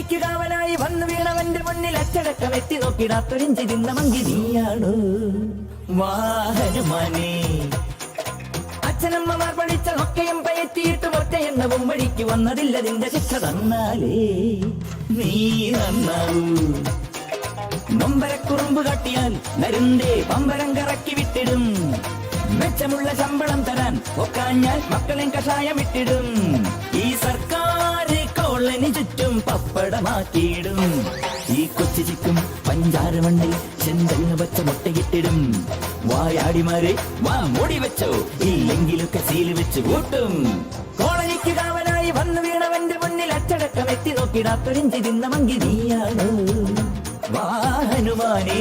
കോളനിക്ക് കാവലായി വന്നു വീണവന്റെ മുന്നിൽ അച്ചടക്കം എത്തി നോക്കിടാത്തൊരിഞ്ചി തിന്ന മങ്കി നീയാണ് വാഹനമാനേ. അച്ഛനമ്മമാർ പഠിച്ച ഒക്കെയും പയറ്റിയിട്ട് ഒറ്റ എണ്ണവും വഴിക്ക് വന്നതില്ല. നിന്റെ ശിക്ഷ തന്നാലേ നീ നന്നാവൂ. നൊമ്പരക്കുറുമ്പ് കാട്ടിയാൽ നരുന്തേ പമ്പരം കറക്കി വിട്ടിടും. മെച്ചമുള്ള ശമ്പളം തരാൻ ഒക്കാഞ്ഞാൽ മക്കളെ കഷായം ഇട്ടിടും. ഈ സർക്കാർ കോളനി ചുറ്റും പപ്പടമാക്കിയിടും. ഈ കൊച്ചു ചിക്കും പഞ്ചാര മണ്ണിൽ ചെന്തങ്ങ് പച്ച മുട്ടയിട്ടിടും. വായാടിമാരെ വാ മൂടി വെച്ചോ, ഇല്ലെങ്കിലൊക്കെ സീല് വെച്ച് കൂട്ടും. കോളനിക്ക് കാവലായി വന്നു വീണവന്റെ മുന്നിൽ അച്ചടക്കം എത്തി നോക്കിടാത്തൊരിഞ്ചി തിന്ന മങ്കി നീയാണ് വാഹനുമാനേ.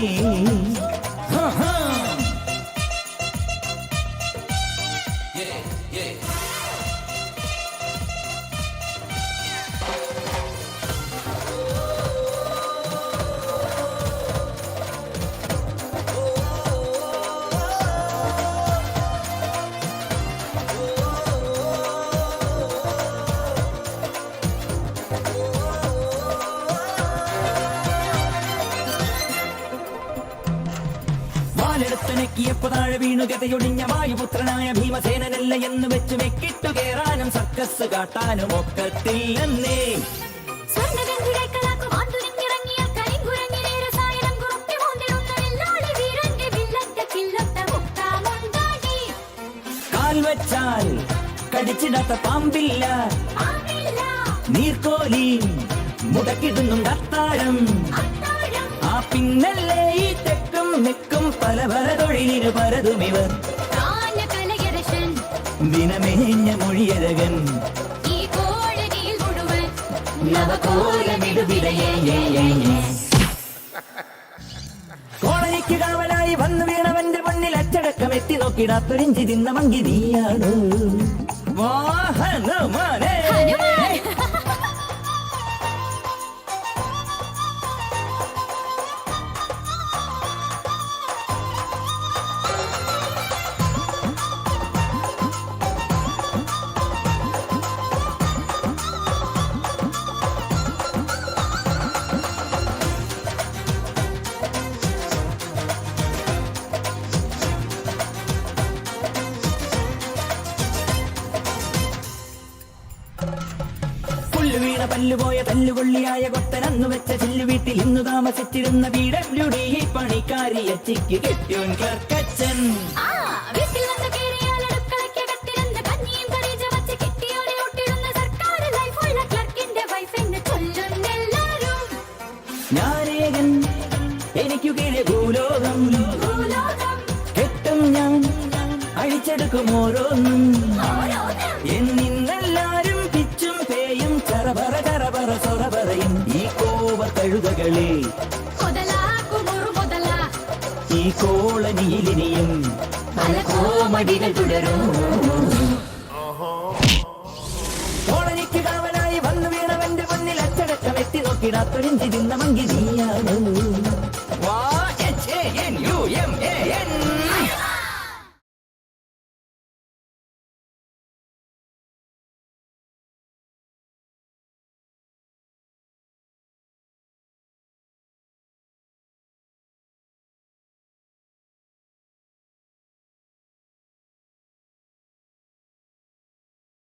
ടുത്തനക്കിയപ്പോ താഴെ വീണു ഗതയൊടിഞ്ഞ വായുപുത്രനായ ഭീമസേനനല്ല എന്ന് വെച്ച് മെക്കിട്ടു കേറാനും സർക്കസ് കാട്ടാനും ഒക്കത്തില്ലെന്നേ. കാൽ വെച്ചാൽ കടിച്ചിടാത്ത പാമ്പില്ല, നീർക്കോലി മുടക്കിടുന്നും അത്താഴം. ആ പിന്നല്ലേ ഈ തെക്കും മെക്കും പല പല തൊഴിലിനു പരതുമിവർ. ദിനമേഞ്ഞ മൊഴിയഴകൻ കോളനിക്ക് കാവലായി വന്നു വീണവന്റെ മുന്നിൽ അച്ചടക്കം എത്തി നോക്കിടാത്തൊരിഞ്ചി തിന്ന മങ്കി നീയാണ് വാഹനമാനേ. വീണ പല്ലുപോയ തല്ലുകൊള്ളിയായ കൊത്തനന്നു വെച്ച ചില്ലു വീട്ടിൽ ഇന്നു താമസിച്ചിരുന്ന PWD പണിക്കാരി അച്ചിക്ക് കെട്ടിയോൻ ക്ലർക്കച്ചൻ. ഞാനേകൻ എനിക്കു കീഴെ ഭൂലോകം, കെട്ടും ഞാൻ അഴിച്ചെടുക്കും ഓരോന്നും. എന്നിന്നെല്ലാരും പിച്ചും പേയും ചറപറ ചറപറ സൊറ പറയും. ഈ കോവ കഴുതകളെ ഈ കോളനിയിലിനിയും പല കോമഡികൾ തുടരും. കോളനിക്ക് കാവലായി വന്നു വീണവന്റെ മുന്നിൽ അച്ചടക്കം എത്തി നോക്കിടാത്തൊരിഞ്ചി തിന്ന മങ്കി നീയാണ് വാ.